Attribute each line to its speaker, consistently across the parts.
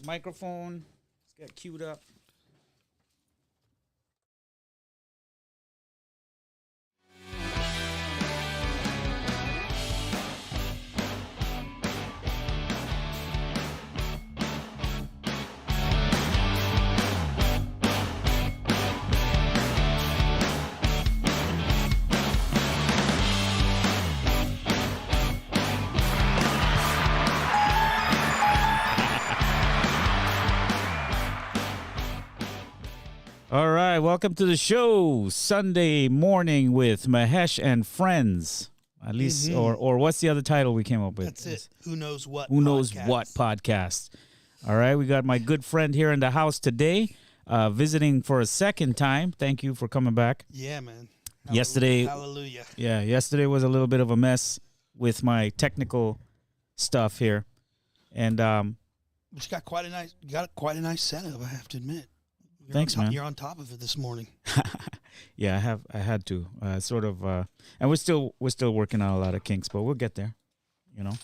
Speaker 1: Microphone. Let's get queued up. All right, welcome to the show. Sunday morning with Mahesh and friends. At least, or what's the other title we came up with?
Speaker 2: That's it. Who knows what?
Speaker 1: Who knows what podcast? All right, we got my good friend here in the house today, visiting for a second time. Thank you for coming back.
Speaker 2: Yeah, man.
Speaker 1: Yesterday,
Speaker 2: hallelujah.
Speaker 1: Yeah, yesterday was a little bit of a mess with my technical stuff here, and
Speaker 2: but you got quite a nice setup, I have to admit.
Speaker 1: Thanks, man.
Speaker 2: You're on top of it this morning.
Speaker 1: Yeah, I had to sort of, and we're still working on a lot of kinks, but we'll get there, you know.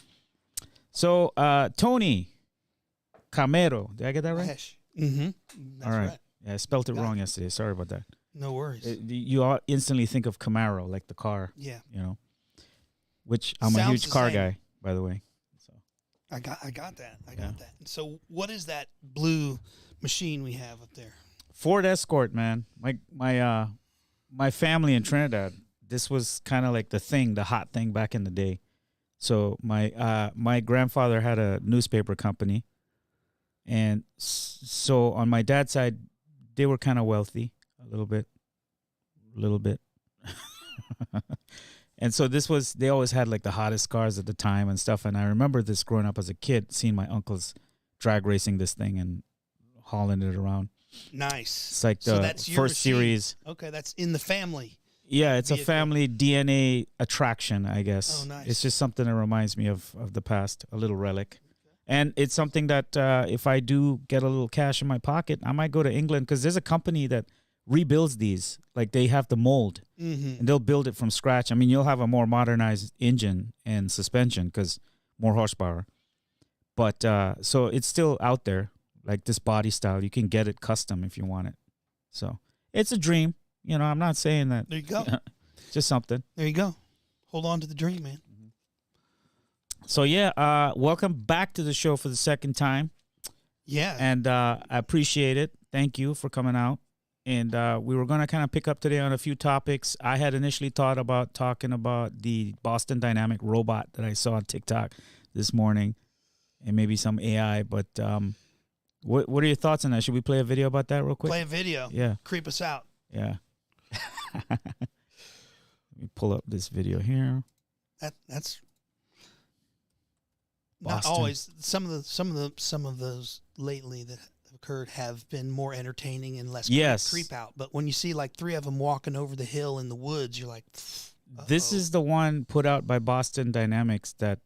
Speaker 1: So Tony Camero, did I get that right?
Speaker 2: Mahesh. Mm-hmm. That's
Speaker 1: all right.
Speaker 2: right.
Speaker 1: Yeah, I spelt it wrong yesterday. Sorry about that.
Speaker 2: No worries.
Speaker 1: You all instantly think of Camaro, like the car.
Speaker 2: Yeah.
Speaker 1: You know, which I'm a huge car guy, by the way. So
Speaker 2: I got that. I got that. So what is that blue machine we have up there?
Speaker 1: Ford Escort, man. My family in Trinidad, this was kind of like the hot thing back in the day. So my grandfather had a newspaper company, and so on my dad's side, they were kind of wealthy, a little bit. And so they always had like the hottest cars at the time and stuff. And I remember this growing up as a kid, seeing my uncles drag racing this thing and hauling it around.
Speaker 2: Nice.
Speaker 1: It's like the first series.
Speaker 2: Okay, that's in the family.
Speaker 1: Yeah, it's a family DNA attraction, I guess.
Speaker 2: Oh, nice.
Speaker 1: It's just something that reminds me of the past, a little relic. And it's something that if I do get a little cash in my pocket, I might go to England because there's a company that rebuilds these. Like they have the mold, and they'll build it from scratch. I mean, you'll have a more modernized engine and suspension because more horsepower. But so it's still out there. Like this body style, you can get it custom if you want it. So it's a dream. You know, I'm not saying that.
Speaker 2: There you go.
Speaker 1: Just something.
Speaker 2: There you go. Hold on to the dream, man.
Speaker 1: So, yeah, welcome back to the show for the second time.
Speaker 2: Yeah.
Speaker 1: And I appreciate it. Thank you for coming out. And we were going to kind of pick up today on a few topics. I had initially thought about talking about the Boston Dynamic robot that I saw on TikTok this morning and maybe some AI, but... What are your thoughts on that? Should we play a video about that real quick?
Speaker 2: Play a video.
Speaker 1: Yeah.
Speaker 2: Creep us out.
Speaker 1: Yeah. Let me pull up this video here.
Speaker 2: That's
Speaker 1: Boston.
Speaker 2: Not always. Some of those lately that have occurred have been more entertaining and less creep out. But when you see like three of them walking over the hill in the woods, you're like, uh-oh.
Speaker 1: This is the one put out by Boston Dynamics that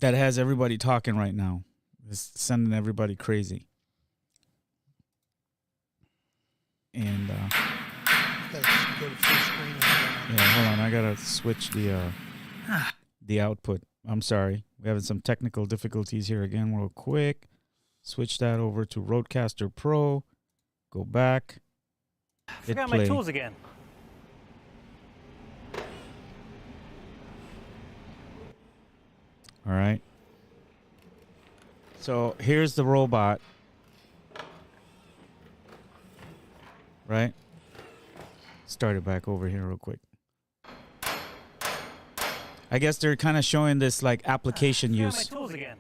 Speaker 1: has everybody talking right now. It's sending everybody crazy. And
Speaker 2: go to full screen.
Speaker 1: Yeah, hold on. I gotta switch the output. I'm sorry. We're having some technical difficulties here again real quick. Switch that over to Rodecaster Pro. Go back.
Speaker 3: Forgot my tools again.
Speaker 1: All right. So here's the robot, right? Start it back over here real quick. I guess they're kind of showing this like application use.
Speaker 3: My tools again.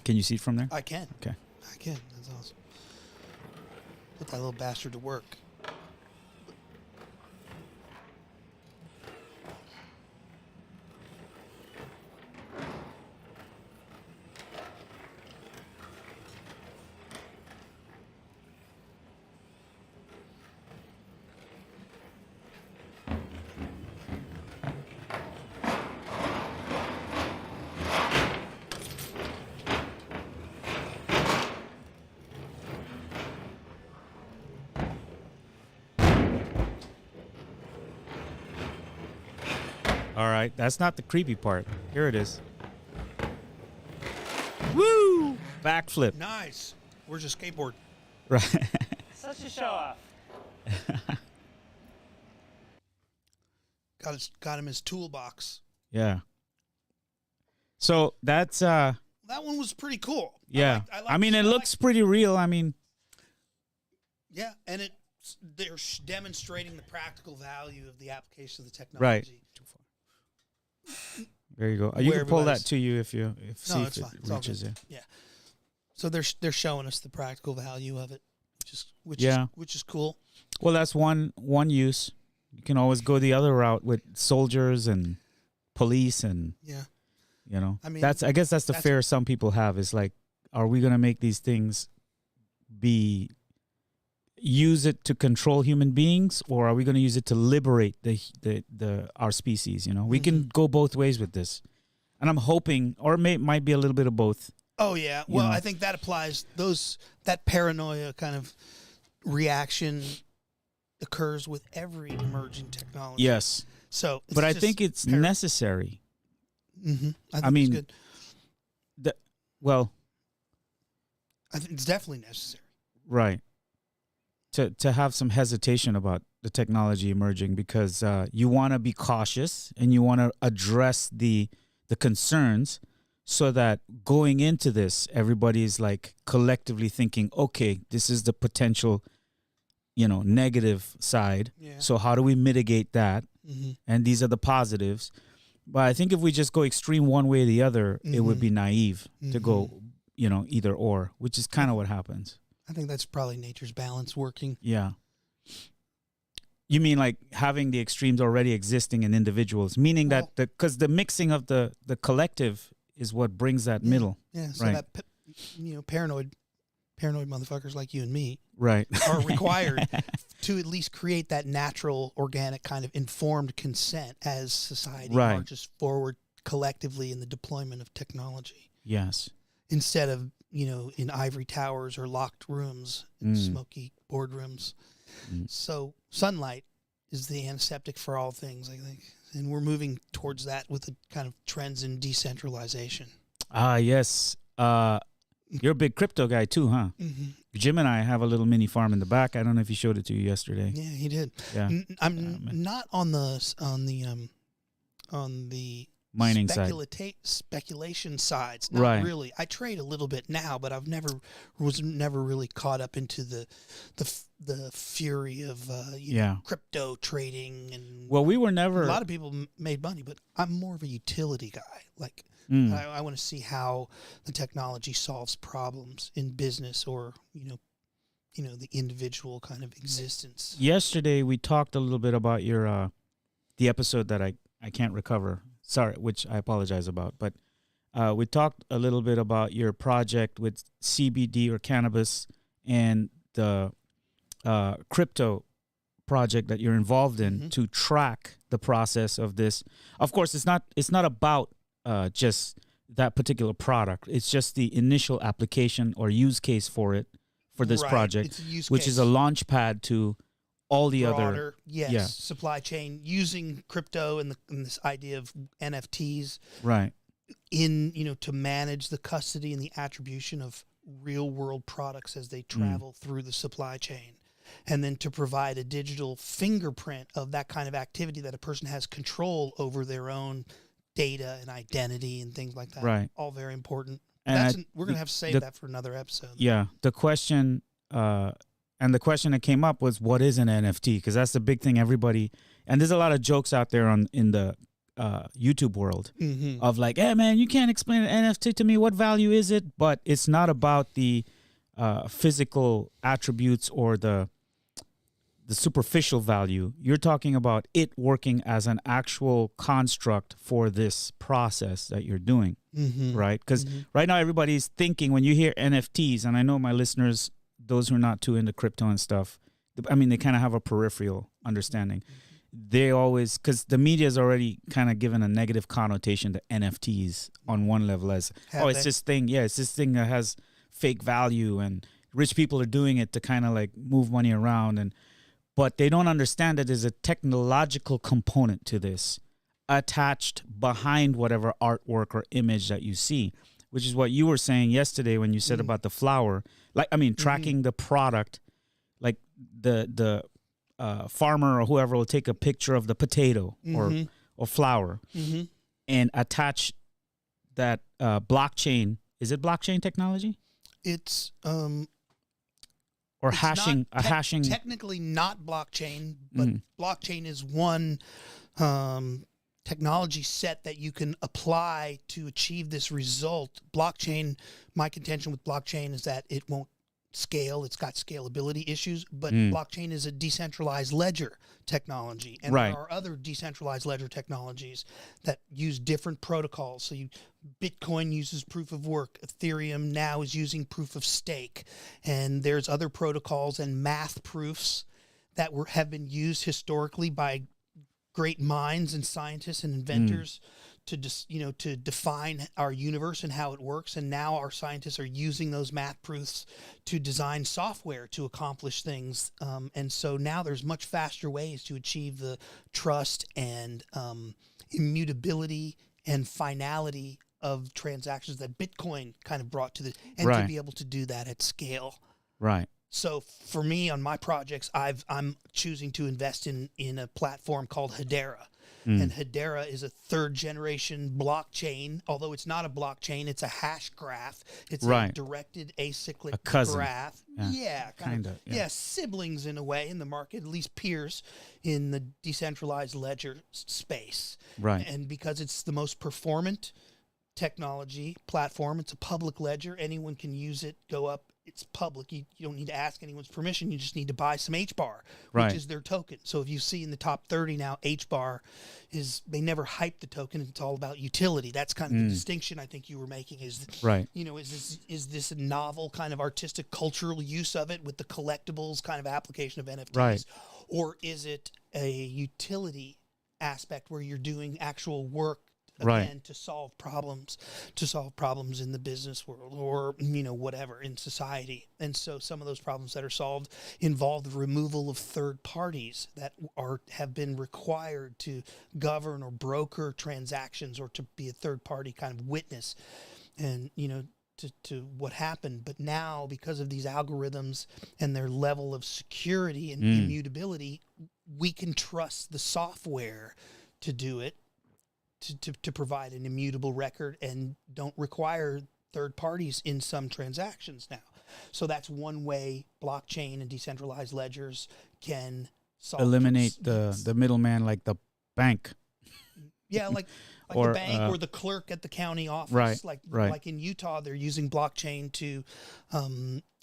Speaker 1: Can you see it from there?
Speaker 2: I can.
Speaker 1: Okay.
Speaker 2: I can. That's awesome. Put that little bastard to work.
Speaker 1: All right, that's not the creepy part. Here it is. Woo! Backflip.
Speaker 2: Nice. Where's your skateboard?
Speaker 1: Right.
Speaker 3: Such a show off.
Speaker 2: Got him his toolbox.
Speaker 1: Yeah. So that's
Speaker 2: That one was pretty cool.
Speaker 1: yeah. I mean, it looks pretty real. I mean,
Speaker 2: yeah, and they're demonstrating the practical value of the application of the technology.
Speaker 1: Right. There you go. You can pull that to you if see if it reaches you.
Speaker 2: Yeah. So they're showing us the practical value of it, which is cool.
Speaker 1: Well, that's one use. You can always go the other route with soldiers and police and you know. I mean, I guess that's the fear some people have is like, are we going to make these things use it to control human beings, or are we going to use it to liberate our species? You know, we can go both ways with this, and I'm hoping, or might be a little bit of both.
Speaker 2: Oh yeah, well, I think that applies. That paranoia kind of reaction occurs with every emerging technology.
Speaker 1: Yes.
Speaker 2: So,
Speaker 1: but I think it's necessary.
Speaker 2: Mm-hmm. I mean, it's good. I think it's definitely necessary.
Speaker 1: Right. To have some hesitation about the technology emerging, because you want to be cautious and you want to address the concerns, so that going into this, everybody's like collectively thinking, okay, this is the potential, negative side. Yeah. So how do we mitigate that? Mm-hmm. And these are the positives. But I think if we just go extreme one way or the other, it would be naive to go, either or, which is kind of what happens.
Speaker 2: I think that's probably nature's balance working.
Speaker 1: Yeah. You mean like having the extremes already existing in individuals, meaning that because the mixing of the collective is what brings that middle.
Speaker 2: Yeah. So that paranoid motherfuckers like you and me,
Speaker 1: right,
Speaker 2: are required to at least create that natural, organic kind of informed consent as society marches forward collectively in the deployment of technology.
Speaker 1: Yes.
Speaker 2: Instead of in ivory towers or locked rooms in smoky boardrooms. So sunlight is the antiseptic for all things, I think. And we're moving towards that with the kind of trends in decentralization.
Speaker 1: Yes. You're a big crypto guy too, huh? Mm-hmm. Jim and I have a little mini farm in the back. I don't know if he showed it to you yesterday.
Speaker 2: Yeah, he did.
Speaker 1: Yeah.
Speaker 2: I'm not on the
Speaker 1: mining
Speaker 2: speculation sides. Not really. I trade a little bit now, but I've was never really caught up into the fury of crypto trading and.
Speaker 1: Well, we were never.
Speaker 2: A lot of people made money, but I'm more of a utility guy. Like I want to see how the technology solves problems in business or the individual kind of existence.
Speaker 1: Yesterday we talked a little bit about your the episode that I can't recover. Sorry, which I apologize about. But we talked a little bit about your project with CBD or cannabis and the crypto project that you're involved in to track the process of this. Of course, it's not about just that particular product. It's just the initial application or use case for this project, which is a launch pad to all the
Speaker 2: broader, supply chain using crypto and this idea of NFTs,
Speaker 1: right?
Speaker 2: To manage the custody and the attribution of real world products as they travel through the supply chain, and then to provide a digital fingerprint of that kind of activity that a person has control over their own data and identity and things like that.
Speaker 1: Right,
Speaker 2: all very important. And we're gonna have to save that for another episode.
Speaker 1: Yeah, the question. And the question that came up was, what is an NFT? Because that's the big thing everybody, and there's a lot of jokes out there in the YouTube world of like, hey, man, you can't explain an NFT to me. What value is it? But it's not about the physical attributes or the superficial value. You're talking about it working as an actual construct for this process that you're doing, right? Because right now everybody's thinking, when you hear NFTs, and I know my listeners, those who are not too into crypto and stuff, I mean, they kind of have a peripheral understanding. They always, because the media is already kind of given a negative connotation to NFTs on one level as, it's this thing. Yeah, it's this thing that has fake value and rich people are doing it to kind of like move money around. But they don't understand that there's a technological component to this. attached behind whatever artwork or image that you see, which is what you were saying yesterday when you said about the flour. Like, I mean, tracking the product, like the farmer or whoever will take a picture of the potato or flour and attach that blockchain. Is it blockchain technology?
Speaker 2: It's
Speaker 1: or
Speaker 2: it's
Speaker 1: hashing
Speaker 2: not
Speaker 1: hashing.
Speaker 2: technically not blockchain, but blockchain is one technology set that you can apply to achieve this result. Blockchain, my contention with blockchain is that it won't scale. It's got scalability issues, but blockchain is a decentralized ledger technology, and there are other decentralized ledger technologies that use different protocols. So Bitcoin uses proof of work. Ethereum now is using proof of stake, and there's other protocols and math proofs that have been used historically by great minds and scientists and inventors to to define our universe and how it works. And now our scientists are using those math proofs to design software to accomplish things. And so now there's much faster ways to achieve the trust and immutability and finality of transactions that Bitcoin kind of brought to to be able to do that at scale.
Speaker 1: Right.
Speaker 2: So for me on my projects, I'm choosing to invest in a platform called Hedera. And Hedera is a third generation blockchain. Although it's not a blockchain, it's a hash graph. It's a directed acyclic graph. Yeah, kind of. Yeah, siblings in a way in the market, at least peers in the decentralized ledger space.
Speaker 1: Right.
Speaker 2: And because it's the most performant technology platform, it's a public ledger. Anyone can use it, go up. It's public. You don't need to ask anyone's permission. You just need to buy some HBAR, which is their token. So if you see in the top 30 now, HBAR they never hype the token. It's all about utility. That's kind of the distinction I think you were making is, is this a novel kind of artistic cultural use of it with the collectibles kind of application of NFTs?
Speaker 1: Right.
Speaker 2: Or is it a utility aspect where you're doing actual work again, to solve problems in the business world or, whatever in society. And so some of those problems that are solved involve the removal of third parties that have been required to govern or broker transactions or to be a third party kind of witness and, to what happened. But now, because of these algorithms and their level of security and immutability, we can trust the software to do it, to provide an immutable record and don't require third parties in some transactions now. So that's one way blockchain and decentralized ledgers can
Speaker 1: eliminate the middleman, like the bank.
Speaker 2: Yeah, like the bank or the clerk at the county office. Like in Utah, they're using blockchain to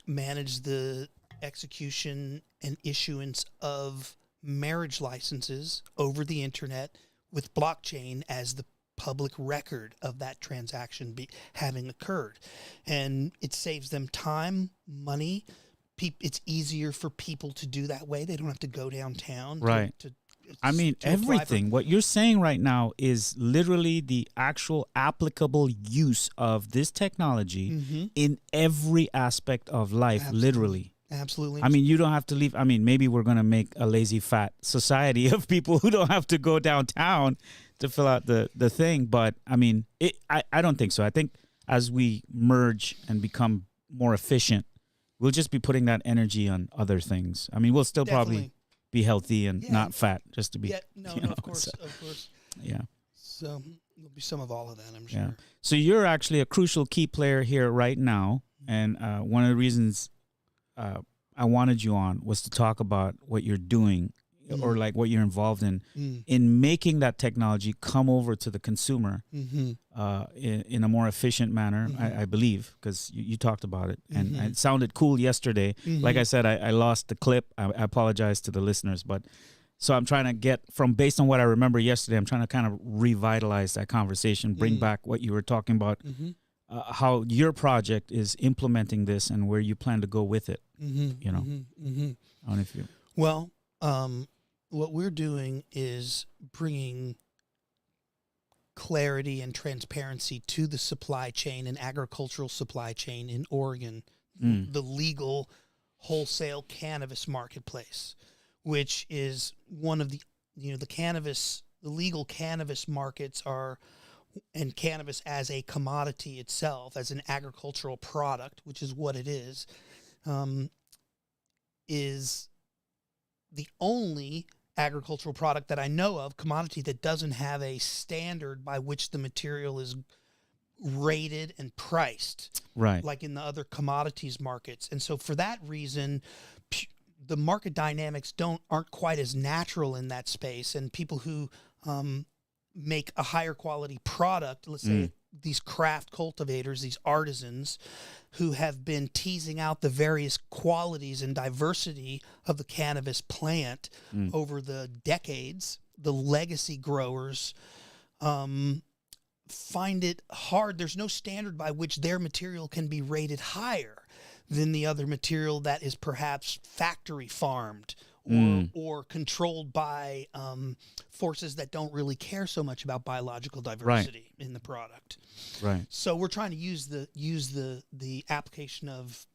Speaker 2: manage the execution and issuance of marriage licenses over the internet, with blockchain as the public record of that transaction having occurred. And it saves them time, money. It's easier for people to do that way. They don't have to go downtown.
Speaker 1: Everything. What you're saying right now is literally the actual applicable use of this technology in every aspect of life, literally.
Speaker 2: Absolutely.
Speaker 1: I mean, you don't have to leave. I mean, maybe we're going to make a lazy, fat society of people who don't have to go downtown to fill out the thing. But, I mean, I don't think so. I think as we merge and become more efficient, we'll just be putting that energy on other things. I mean, we'll still probably be healthy and not fat, just to be.
Speaker 2: Of course.
Speaker 1: Yeah.
Speaker 2: So there'll be some of all of that, I'm sure.
Speaker 1: Yeah. So you're actually a crucial key player here right now. And one of the reasons I wanted you on was to talk about what you're doing or like what you're involved in making that technology come over to the consumer in a more efficient manner, I believe, because you talked about it. And it sounded cool yesterday. Like I said, I lost the clip. I apologize to the listeners. But so I'm trying to based on what I remember yesterday, I'm trying to kind of revitalize that conversation, bring back what you were talking about, how your project is implementing this and where you plan to go with it. I don't know if you...
Speaker 2: Well, what we're doing is bringing clarity and transparency to the supply chain and agricultural supply chain in Oregon, the legal wholesale cannabis marketplace, which is one of the cannabis the legal cannabis markets are, and cannabis as a commodity itself, as an agricultural product, which is what it is the only agricultural product that I know of, commodity, that doesn't have a standard by which the material is rated and priced,
Speaker 1: Right.
Speaker 2: like in the other commodities markets. And so for that reason, the market dynamics aren't quite as natural in that space, and people who make a higher quality product, let's say these craft cultivators, these artisans who have been teasing out the various qualities and diversity of the cannabis plant over the decades, the legacy growers find it hard. There's no standard by which their material can be rated higher than the other material that is perhaps factory farmed or controlled by forces that don't really care so much about biological diversity in the product.
Speaker 1: Right.
Speaker 2: So we're trying to use the application of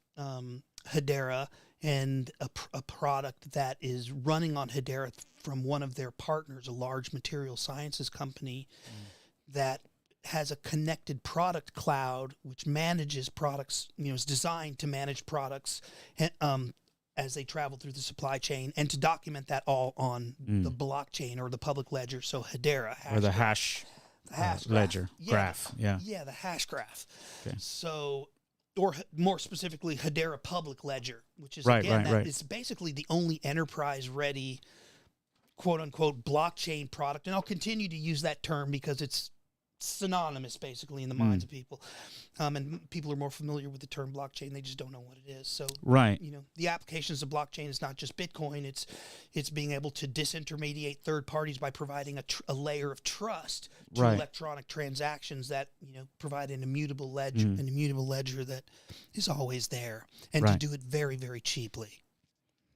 Speaker 2: Hedera and a product that is running on Hedera from one of their partners, a large material sciences company that has a connected product cloud which manages products, is designed to manage products as they travel through the supply chain, and to document that all on the blockchain or the public ledger. So Hedera,
Speaker 1: or the hash ledger graph. Yeah,
Speaker 2: the hash graph.
Speaker 1: Okay.
Speaker 2: So, or more specifically, Hedera public ledger, which is is basically the only enterprise-ready, quote unquote, blockchain product. And I'll continue to use that term because it's synonymous basically in the minds of people, and people are more familiar with the term blockchain. They just don't know what it is. So the applications of blockchain is not just Bitcoin. It's being able to disintermediate third parties by providing a layer of trust to electronic transactions that provide an immutable ledger that is always there, and to do it very, very cheaply.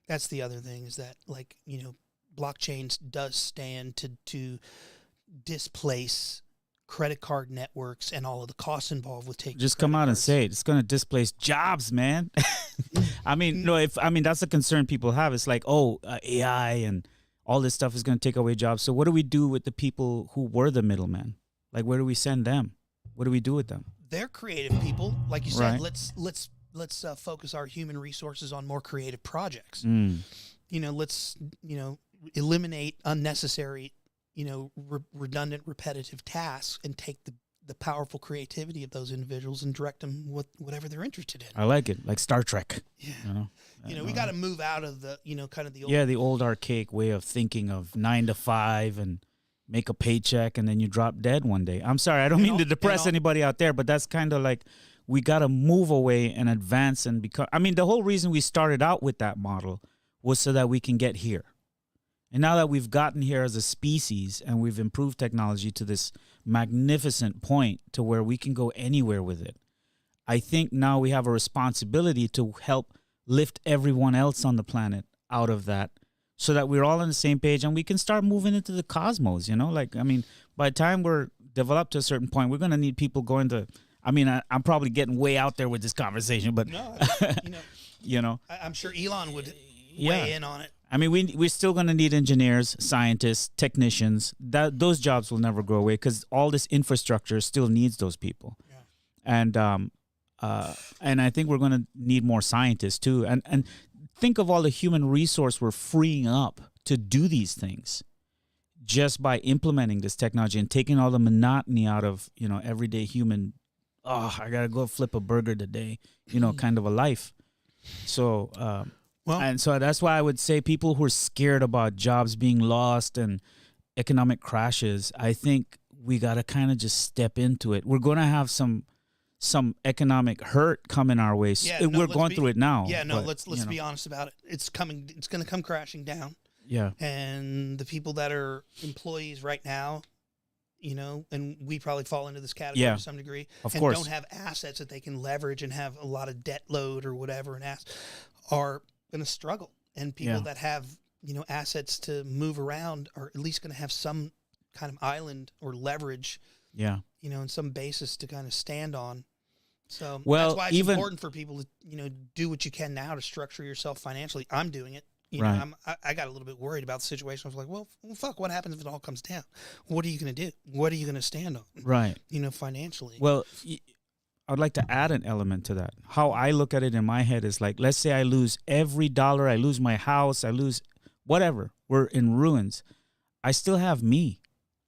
Speaker 2: That's the other thing, is that blockchains does stand to displace credit card networks and all of the costs involved with taking.
Speaker 1: Just come out and say it. It's going to displace jobs, man. I mean, that's a concern people have. It's like, AI and all this stuff is going to take away jobs. So what do we do with the people who were the middlemen? Like, where do we send them? What do we do with them?
Speaker 2: They're creative people, like you said. Let's focus our human resources on more creative projects. Let's eliminate unnecessary, redundant, repetitive tasks, and take the powerful creativity of those individuals and direct them with whatever they're interested in.
Speaker 1: I like it, like Star Trek.
Speaker 2: Yeah. We got to move out of the, kind of the old...
Speaker 1: Yeah, the old archaic way of thinking of 9 to 5 and make a paycheck and then you drop dead one day. I'm sorry, I don't mean to depress anybody out there, but that's kind of like, we got to move away and advance and become... I mean, the whole reason we started out with that model was so that we can get here. And now that we've gotten here as a species and we've improved technology to this magnificent point to where we can go anywhere with it, I think now we have a responsibility to help lift everyone else on the planet out of that, so that we're all on the same page and we can start moving into the cosmos, by the time we're developed to a certain point, we're going to need people going to... I'm probably getting way out there with this conversation, but...
Speaker 2: No, I'm sure Elon would weigh in on it.
Speaker 1: We're still going to need engineers, scientists, technicians. Those jobs will never go away because all this infrastructure still needs those people. Yeah. And I think we're going to need more scientists too. And think of all the human resource we're freeing up to do these things just by implementing this technology and taking all the monotony out of, everyday human, I got to go flip a burger today, kind of a life. So... and so that's why I would say people who are scared about jobs being lost and economic crashes, I think we got to kind of just step into it. We're going to have some economic hurt coming our way.
Speaker 2: Yeah,
Speaker 1: we're going through it now.
Speaker 2: Yeah, no, let's be honest about it. It's coming. It's going to come crashing down.
Speaker 1: Yeah.
Speaker 2: And the people that are employees right now, and we probably fall into this category to some degree,
Speaker 1: of course,
Speaker 2: don't have assets that they can leverage and have a lot of debt load or whatever, and are going to struggle. And people that have assets to move around are at least going to have some kind of island or leverage, and some basis to kind of stand on. So that's why it's important for people to do what you can now to structure yourself financially. I'm doing it. You
Speaker 1: Right.
Speaker 2: know, I got a little bit worried about the situation. I was like, well, fuck, what happens if it all comes down? What are you going to do? What are you going to stand on?
Speaker 1: Right.
Speaker 2: You know, financially.
Speaker 1: Well, I'd like to add an element to that. How I look at it in my head is like, let's say I lose every dollar, I lose my house, I lose whatever. We're in ruins. I still have me.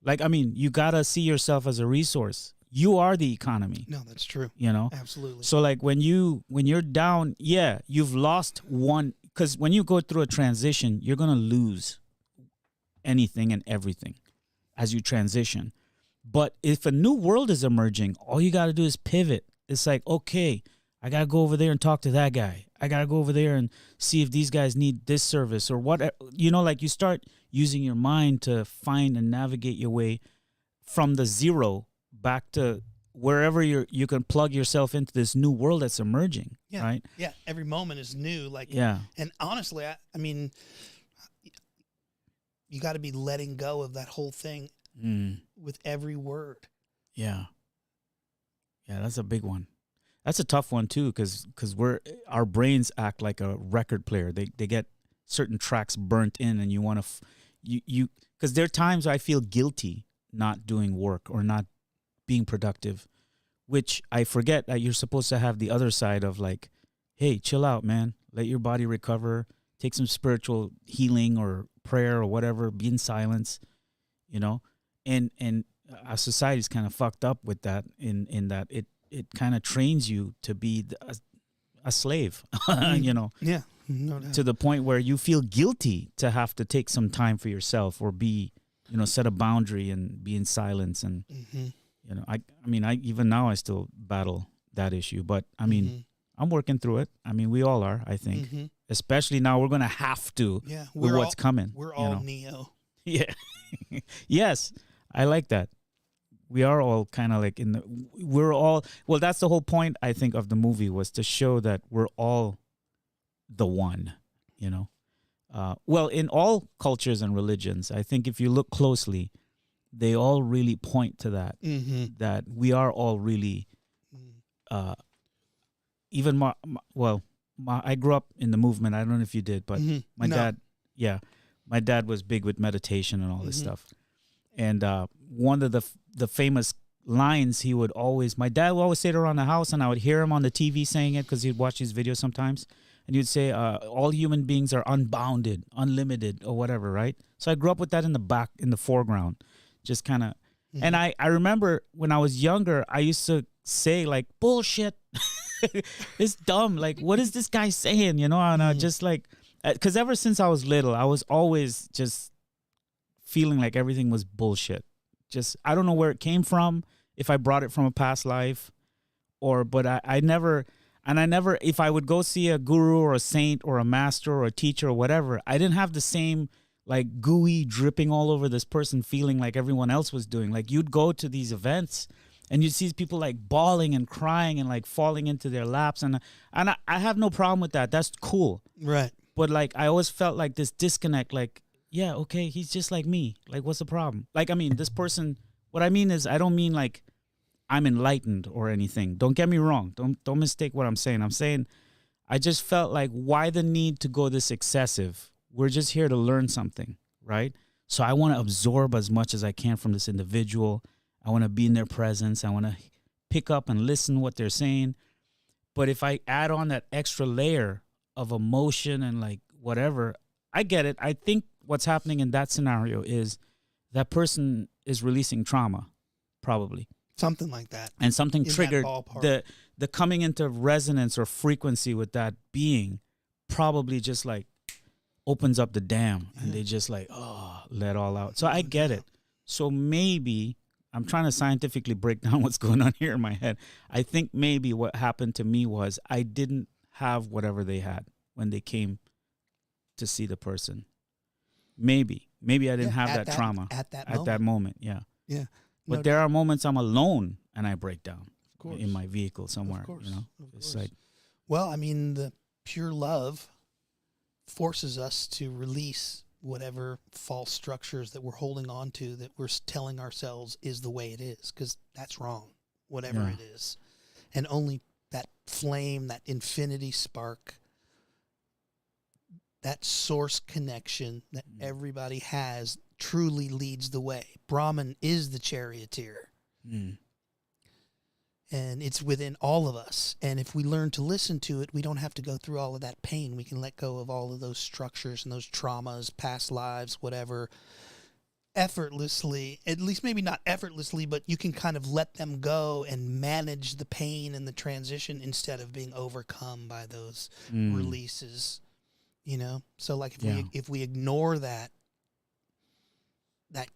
Speaker 1: Like, I mean, you got to see yourself as a resource. You are the economy.
Speaker 2: No, that's true.
Speaker 1: You know?
Speaker 2: Absolutely.
Speaker 1: So like when you're down, yeah, you've lost one, because when you go through a transition, you're going to lose anything and everything as you transition. But if a new world is emerging, all you got to do is pivot. It's like, okay, I got to go over there and talk to that guy. I got to go over there and see if these guys need this service or what. You know, like you start using your mind to find and navigate your way from the zero back to wherever you can plug yourself into this new world that's emerging,
Speaker 2: Yeah.
Speaker 1: right?
Speaker 2: Yeah. Every moment is new. Like,
Speaker 1: Yeah.
Speaker 2: And honestly, I mean, you got to be letting go of that whole thing with every word.
Speaker 1: Yeah. Yeah, that's a big one. That's a tough one too, because our brains act like a record player. They get certain tracks burnt in, and you want to you because there are times I feel guilty not doing work or not being productive, which I forget that you're supposed to have the other side of like, hey, chill out, man. Let your body recover. Take some spiritual healing or prayer or whatever. Be in silence, you know, and our society's kind of fucked up with that in that it kind of trains you to be a slave, you know.
Speaker 2: Yeah, no doubt.
Speaker 1: To the point where you feel guilty to have to take some time for yourself or be, you know, set a boundary and be in silence. And, you know, I mean, even now I still battle that issue, but I mean, I'm working through it. I mean, we all are, I think, especially now we're going to have to with what's coming.
Speaker 2: We're all
Speaker 1: know?
Speaker 2: Neo.
Speaker 1: Yeah. Yes. I like that. We are all kind of like well, that's the whole point, I think, of the movie, was to show that we're all the one, you know. Well, in all cultures and religions, I think if you look closely, they all really point to that, that we are all really, even I grew up in the movement. I don't know if you did, but my dad was big with meditation and all this stuff. And one of the famous lines my dad would always say it around the house, and I would hear him on the TV saying it because he'd watch these videos sometimes. And you'd say, all human beings are unbounded, unlimited, or whatever, right? So I grew up with that in the foreground, just kind of. And I remember when I was younger, I used to say, like, bullshit. It's dumb. Like, what is this guy saying, you know? And I just like, because ever since I was little, I was always just feeling like everything was bullshit. Just, I don't know where it came from, if I brought it from a past life, but I never, if I would go see a guru or a saint or a master or a teacher or whatever, I didn't have the same like gooey dripping all over this person feeling like everyone else was doing. Like, you'd go to these events and you'd see people like bawling and crying and like falling into their laps. And I have no problem with that. That's cool.
Speaker 2: Right.
Speaker 1: But like, I always felt like this disconnect, like, yeah, okay, he's just like me. Like, what's the problem? Like, I mean, this person, what I mean is, I don't mean like I'm enlightened or anything. Don't get me wrong. Don't mistake what I'm saying. I'm saying I just felt like, why the need to go this excessive? We're just here to learn something, right? So I want to absorb as much as I can from this individual. I want to be in their presence. I want to pick up and listen to what they're saying. But if I add on that extra layer of emotion and like whatever, I get it. I think what's happening in that scenario is that person is releasing trauma, probably.
Speaker 2: Something like that.
Speaker 1: And something triggered the coming into resonance or frequency with that being, probably just like opens up the dam, and they just like, let all out. So I get it. So maybe I'm trying to scientifically break down what's going on here in my head. I think maybe what happened to me was I didn't have whatever they had when they came to see the person. Maybe I didn't have that trauma
Speaker 2: at
Speaker 1: that moment. Yeah.
Speaker 2: Yeah.
Speaker 1: But
Speaker 2: No
Speaker 1: there
Speaker 2: doubt.
Speaker 1: are moments I'm alone and I break down
Speaker 2: Of course.
Speaker 1: in my vehicle somewhere.
Speaker 2: Of course.
Speaker 1: You know,
Speaker 2: Of
Speaker 1: it's
Speaker 2: course.
Speaker 1: like,
Speaker 2: Well, I mean, the pure love forces us to release whatever false structures that we're holding on to, that we're telling ourselves is the way it is, because that's wrong, whatever
Speaker 1: Yeah.
Speaker 2: it is. And only that flame, that infinity spark, that source connection that everybody has truly leads the way. Brahman is the charioteer.
Speaker 1: Mm.
Speaker 2: And it's within all of us. And if we learn to listen to it, we don't have to go through all of that pain. We can let go of all of those structures and those traumas, past lives, whatever, effortlessly. At least maybe not effortlessly, but you can kind of let them go and manage the pain and the transition instead of being overcome by those releases. You know? So like if we ignore that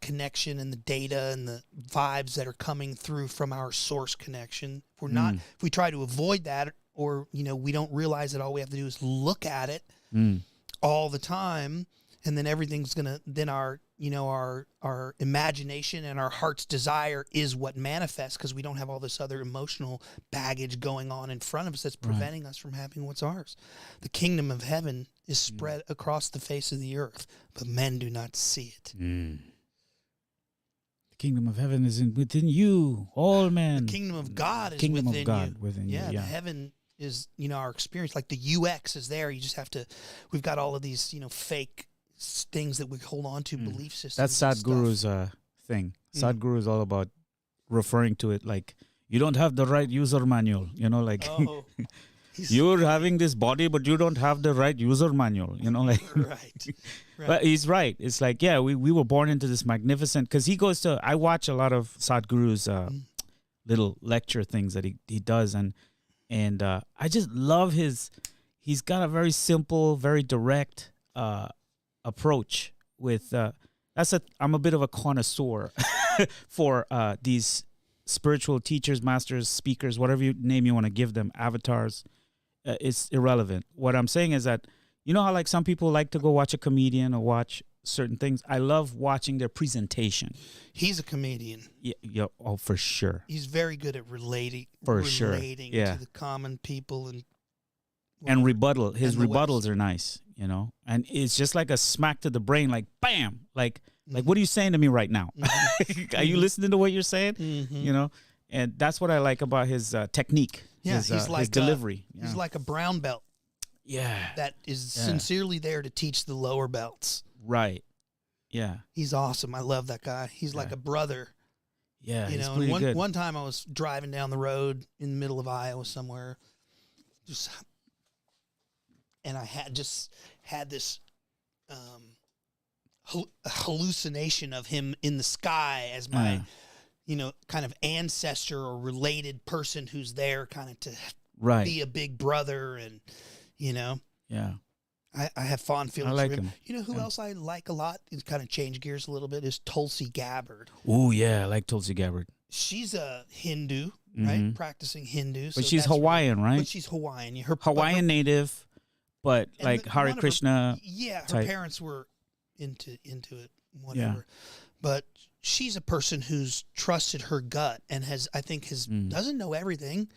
Speaker 2: connection and the data and the vibes that are coming through from our source connection. If we're not, if we try to avoid that, or, you know, we don't realize that all we have to do is look at it all the time, and then everything's gonna, then our, you know, our imagination and our heart's desire is what manifests, because we don't have all this other emotional baggage going on in front of us that's preventing us from having what's ours. The kingdom of heaven is spread across the face of the earth, but men do not see it.
Speaker 1: Kingdom of heaven is within you, all men.
Speaker 2: The kingdom of God is
Speaker 1: kingdom
Speaker 2: within
Speaker 1: of God
Speaker 2: you.
Speaker 1: Within you.
Speaker 2: The heaven is, you know, our experience. Like the UX is there. You just have to, we've got all of these, you know, fake things that we hold on to, belief systems.
Speaker 1: That's Sadhguru's thing. Sadhguru is all about referring to it like, you don't have the right user manual, you know, like you're having this body, but you don't have the right user manual, you know, like.
Speaker 2: Right.
Speaker 1: But he's right. It's like, yeah, we were born into this magnificent, because he goes to, I watch a lot of Sadhguru's little lecture things that he does. And I just love he's got a very simple, very direct approach with, I'm a bit of a connoisseur for these spiritual teachers, masters, speakers, whatever name you want to give them, avatars. It's irrelevant. What I'm saying is that, you know how like some people like to go watch a comedian or watch certain things? I love watching their presentation.
Speaker 2: He's a comedian.
Speaker 1: Yeah, oh, for sure.
Speaker 2: He's very good at relating to the common people
Speaker 1: and rebuttal. His rebuttals are nice, you know. And it's just like a smack to the brain, like bam, like what are you saying to me right now? Are you listening to what you're saying? You know, and that's what I like about his technique.
Speaker 2: Yeah,
Speaker 1: he's like his delivery.
Speaker 2: He's like a brown belt.
Speaker 1: Yeah.
Speaker 2: That is sincerely there to teach the lower belts.
Speaker 1: Right. Yeah.
Speaker 2: He's awesome. I love that guy. He's like a brother.
Speaker 1: Yeah.
Speaker 2: You know, and one time I was driving down the road in the middle of Iowa somewhere, and I had this hallucination of him in the sky as my, you know, kind of ancestor or related person who's there kind of to be a big brother, and you know, I have fond feelings for him. You know who else I like a lot? It's kind of change gears a little bit. Is Tulsi Gabbard.
Speaker 1: Oh yeah, I like Tulsi Gabbard.
Speaker 2: She's a Hindu, right? Practicing Hindu,
Speaker 1: but she's Hawaiian, right?
Speaker 2: But she's Hawaiian.
Speaker 1: Hawaiian native, but like Hare Krishna.
Speaker 2: Her parents were into it, whatever. Yeah. But she's a person who's trusted her gut and doesn't know everything.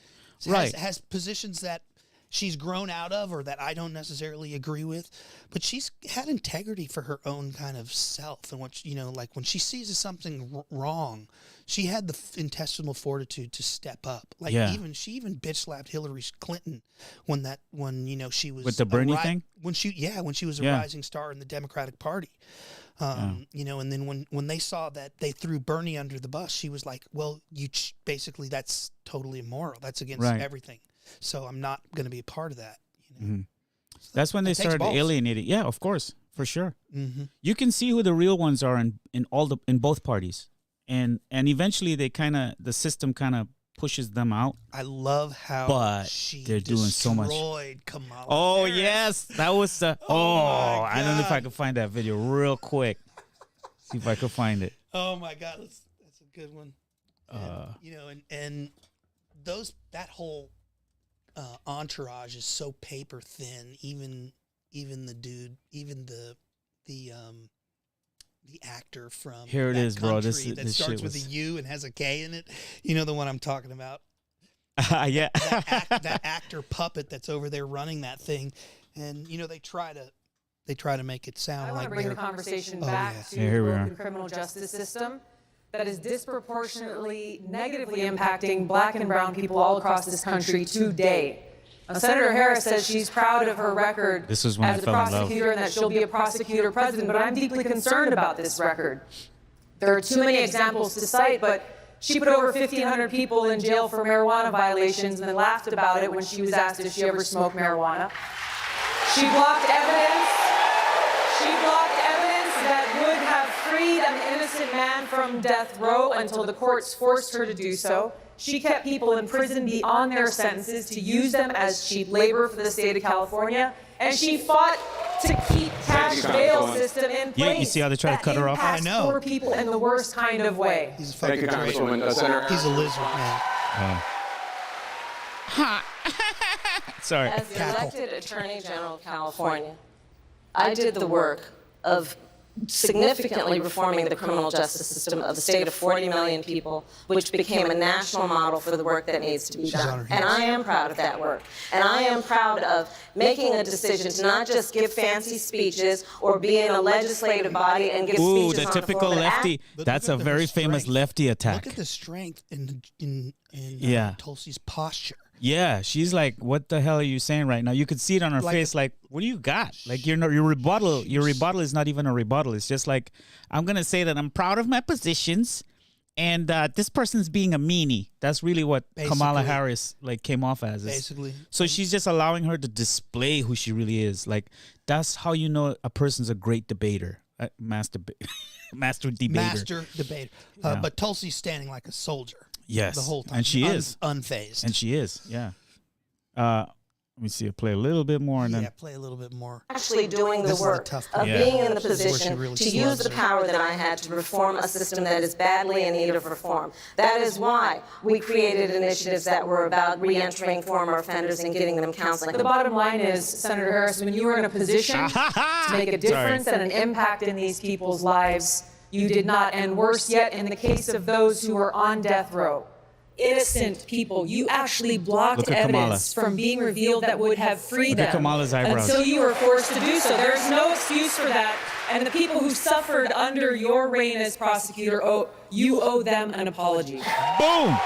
Speaker 2: Has positions that she's grown out of or that I don't necessarily agree with, but she's had integrity for her own kind of self. And what, you know, like when she sees something wrong, she had the intestinal fortitude to step up. Like she even bitch slapped Hillary Clinton when you know, she was
Speaker 1: with the Bernie thing,
Speaker 2: when she was a rising star in the Democratic Party. You know, and then when they saw that they threw Bernie under the bus, she was like, well, basically that's totally immoral. That's against everything. So I'm not going to be a part of that. You know?
Speaker 1: That's when they started alienating. Yeah, of course, for sure. You can see who the real ones are in both parties, and eventually the system kind of pushes them out.
Speaker 2: I love how
Speaker 1: they're doing so much.
Speaker 2: Kamala
Speaker 1: Harris.
Speaker 2: Yes,
Speaker 1: that was the. I don't know if I can find that video real quick. See if I can find it.
Speaker 2: Oh my God, that's a good one. You know, and that whole entourage is so paper thin. Even the dude, even the actor from
Speaker 1: here it is, bro. This
Speaker 2: starts with a U and has a K in it. You know the one I'm talking about.
Speaker 1: Yeah,
Speaker 2: that actor puppet that's over there running that thing, and you know they try to make it sound like.
Speaker 4: I want to bring the conversation back to the broken criminal justice system that is disproportionately negatively impacting black and brown people all across this country today. Senator Harris says she's proud of her record
Speaker 1: This is when
Speaker 4: as
Speaker 1: I
Speaker 4: a
Speaker 1: fell in love.
Speaker 4: prosecutor and that she'll be a prosecutor president, but I'm deeply concerned about this record. There are too many examples to cite, but she put over 1,500 people in jail for marijuana violations and then laughed about it when she was asked if she ever smoked marijuana. She blocked evidence. She blocked evidence that would have freed an innocent man from death row until the courts forced her to do so. She kept people in prison beyond their sentences to use them as cheap labor for the state of California. And she fought to keep cash bail system in place.
Speaker 1: Yeah, you see how they try to cut her off?
Speaker 2: I know.
Speaker 4: Poor people in the worst kind of way.
Speaker 2: He's a fucking traitor. He's a lizard, man.
Speaker 1: Sorry.
Speaker 5: As the elected Attorney General of California, I did the work of significantly reforming the criminal justice system of the state of 40 million people, which became a national model for the work that needs to be done. And I am proud of that work. And I am proud of making a decision to not just give fancy speeches or be in a legislative body and give
Speaker 1: Ooh,
Speaker 5: speeches
Speaker 1: the
Speaker 5: on
Speaker 1: typical
Speaker 5: the floor,
Speaker 1: lefty. That's a very famous lefty attack.
Speaker 2: Look at the strength in
Speaker 1: Yeah.
Speaker 2: Tulsi's posture.
Speaker 1: Yeah, she's like, "What the hell are you saying right now?" You could see it on her face, like, "What do you got?" Like your rebuttal is not even a rebuttal. It's just like, "I'm gonna say that I'm proud of my positions, and this person's being a meanie." That's really what Kamala Harris like came off as.
Speaker 2: Basically,
Speaker 1: so she's just allowing her to display who she really is. Like that's how you know a person's a great debater, master debater.
Speaker 2: Master debater. But Tulsi's standing like a soldier.
Speaker 1: Yes,
Speaker 2: the whole time,
Speaker 1: and she is
Speaker 2: unfazed,
Speaker 1: and she is. Yeah. Let me see. I'll play a little bit more, and then
Speaker 2: play a little bit more.
Speaker 5: Actually doing the work of being in the position to use the power that I had to reform a system that is badly in need of reform. That is why we created initiatives that were about re-entering former offenders and getting them counseling.
Speaker 4: The bottom line is, Senator Harris, when you were in a position to make a difference and an impact in these people's lives, you did not, and worse yet, in the case of those who are on death row, innocent people, you actually blocked evidence from being revealed that would have freed them until you were forced to do so. There's no excuse for that. And the people who suffered under your reign as prosecutor, you owe them an apology.
Speaker 1: Boom!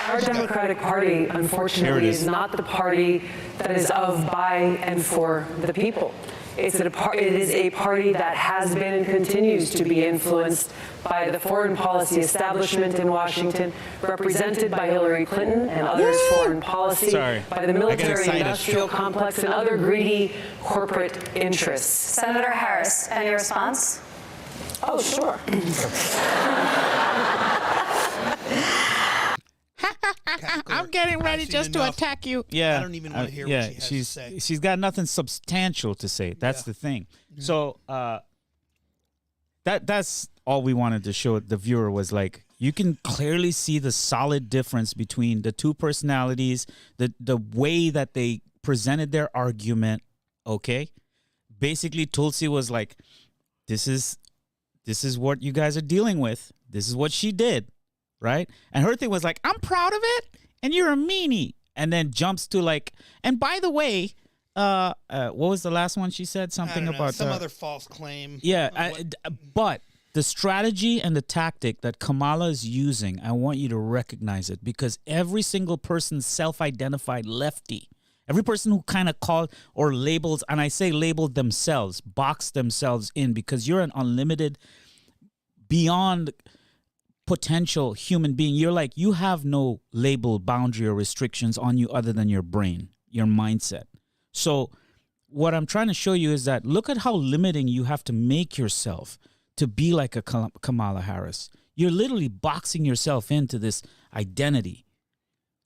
Speaker 4: Our Democratic Party, unfortunately, is not the party that is of, by, and for the people. It is a party that has been and continues to be influenced by the foreign policy establishment in Washington, represented by Hillary Clinton and others' foreign policy, by the military-industrial complex and other greedy corporate interests.
Speaker 6: Senator Harris, any response?
Speaker 5: Oh, sure.
Speaker 1: I'm getting ready just to attack you. Yeah,
Speaker 2: I don't even want to hear what she has to say.
Speaker 1: She's got nothing substantial to say. That's the thing. Mm-hmm. So that's all we wanted to show the viewer was like you can clearly see the solid difference between the two personalities, the way that they presented their argument. Okay, basically Tulsi was like, "This is what you guys are dealing with. This is what she did." Right? And her thing was like, I'm proud of it, and you're a meanie. And then jumps to like, and by the way, what was the last one she said? Something about
Speaker 2: some other false claim.
Speaker 1: Yeah, but the strategy and the tactic that Kamala is using, I want you to recognize it because every single person self-identified lefty, every person who kind of called or labels, and I say labeled themselves, boxed themselves in because you're an unlimited, beyond potential human being. You're like, you have no label, boundary, or restrictions on you other than your brain, your mindset. So what I'm trying to show you is that look at how limiting you have to make yourself to be like a Kamala Harris. You're literally boxing yourself into this identity,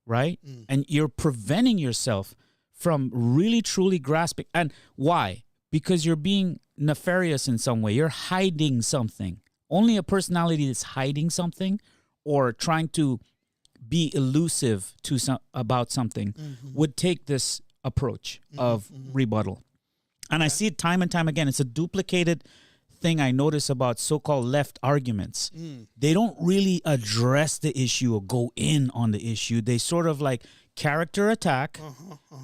Speaker 1: right? And you're preventing yourself from really, truly grasping. And why? Because you're being nefarious in some way. You're hiding something. Only a personality that's hiding something or trying to be elusive to about something would take this approach of rebuttal. And I see it time and time again. It's a duplicated thing I notice about so-called left arguments. They don't really address the issue or go in on the issue. They sort of like character attack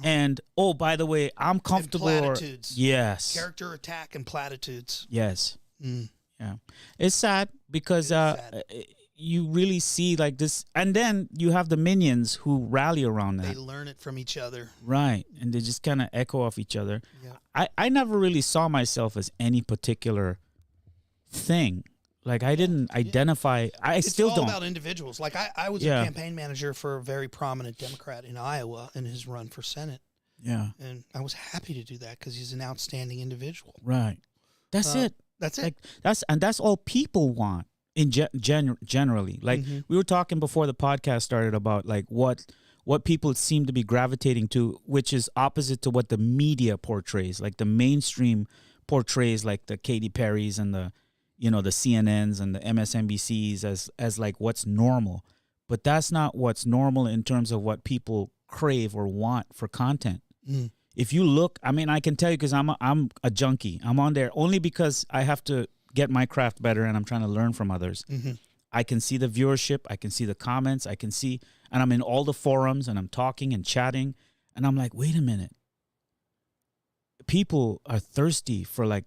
Speaker 1: and, oh, by the way, I'm comfortable.
Speaker 2: And platitudes.
Speaker 1: Yes.
Speaker 2: Character attack and platitudes.
Speaker 1: Yes. Yeah, it's sad because you really see like this, and then you have the minions who rally around
Speaker 2: They
Speaker 1: that.
Speaker 2: learn it from each other.
Speaker 1: Right, and they just kind of echo off each other.
Speaker 2: Yeah.
Speaker 1: I never really saw myself as any particular thing. Like I didn't identify. I
Speaker 2: It's
Speaker 1: still
Speaker 2: all
Speaker 1: don't.
Speaker 2: about individuals. Like I was
Speaker 1: Yeah.
Speaker 2: a campaign manager for a very prominent Democrat in Iowa in his run for Senate,
Speaker 1: Yeah,
Speaker 2: and I was happy to do that because he's an outstanding individual.
Speaker 1: right. That's it.
Speaker 2: That's it.
Speaker 1: Like that's all people want in generally. Like we were talking before the podcast started about like what people seem to be gravitating to, which is opposite to what the media portrays. Like the mainstream portrays like the Katy Perrys and the the CNNs and the MSNBCs as like what's normal. But that's not what's normal in terms of what people crave or want for content. If you look, I mean, I can tell you because I'm a junkie. I'm on there only because I have to get my craft better and I'm trying to learn from others. I can see the viewership. I can see the comments. I can see, and I'm in all the forums and I'm talking and chatting. And I'm like, wait a minute. People are thirsty for like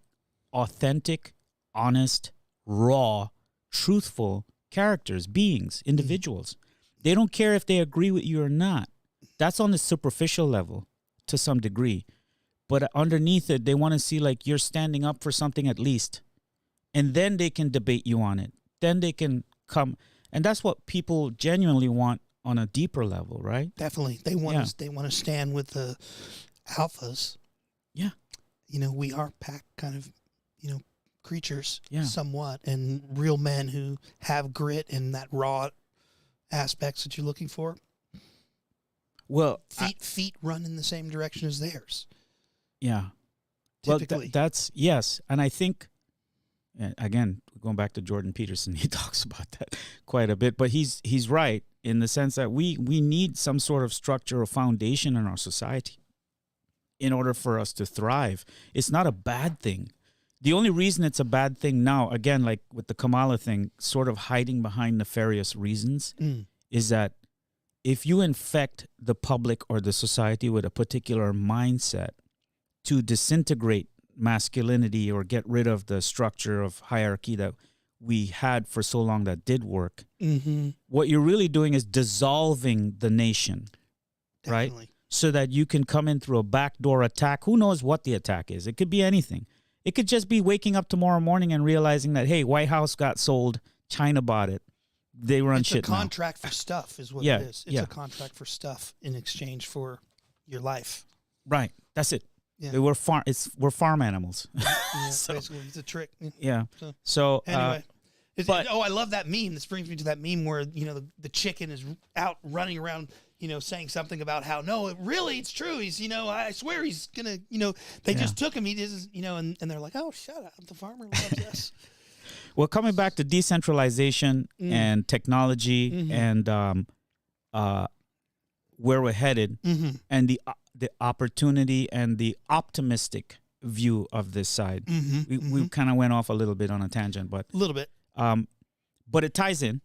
Speaker 1: authentic, honest, raw, truthful characters, beings, individuals. They don't care if they agree with you or not. That's on the superficial level to some degree. But underneath it, they want to see like you're standing up for something at least. And then they can debate you on it. Then they can come. And that's what people genuinely want on a deeper level, right?
Speaker 2: Definitely, they want to. They want to stand with the alphas.
Speaker 1: Yeah.
Speaker 2: We are pack kind of, creatures,
Speaker 1: Yeah.
Speaker 2: somewhat, and real men who have grit and that raw aspects that you're looking for.
Speaker 1: Well,
Speaker 2: Feet run in the same direction as theirs.
Speaker 1: yeah.
Speaker 2: Typically.
Speaker 1: Well, that's yes, and I think again going back to Jordan Peterson, he talks about that quite a bit. But he's right in the sense that we need some sort of structure or foundation in our society in order for us to thrive. It's not a bad thing. The only reason it's a bad thing now, again, like with the Kamala thing, sort of hiding behind nefarious reasons, is that if you infect the public or the society with a particular mindset to disintegrate masculinity or get rid of the structure of hierarchy that we had for so long that did work, what you're really doing is dissolving the nation,
Speaker 2: Definitely.
Speaker 1: right? So that you can come in through a backdoor attack. Who knows what the attack is? It could be anything. It could just be waking up tomorrow morning and realizing that, hey, White House got sold, China bought it. They run shit now.
Speaker 2: It's a contract for stuff is what it is. It's a contract for stuff in exchange for your life.
Speaker 1: Right. That's it.
Speaker 2: Yeah.
Speaker 1: We're farm animals.
Speaker 2: Yeah,
Speaker 1: So-
Speaker 2: basically, it's a trick.
Speaker 1: Yeah.
Speaker 2: So,
Speaker 1: So
Speaker 2: anyway.
Speaker 1: but-
Speaker 2: I love that meme. This brings me to that meme where, the chicken is out running around, saying something about how, no, it's true. He's, I swear he's going to, they just took him. He is, and they're like, oh, shut up. The farmer loves us.
Speaker 1: well, coming back to decentralization and technology and where we're headed and the opportunity and the optimistic view of this side. We kind of went off a little bit on a tangent, but
Speaker 2: A little bit.
Speaker 1: but it ties in.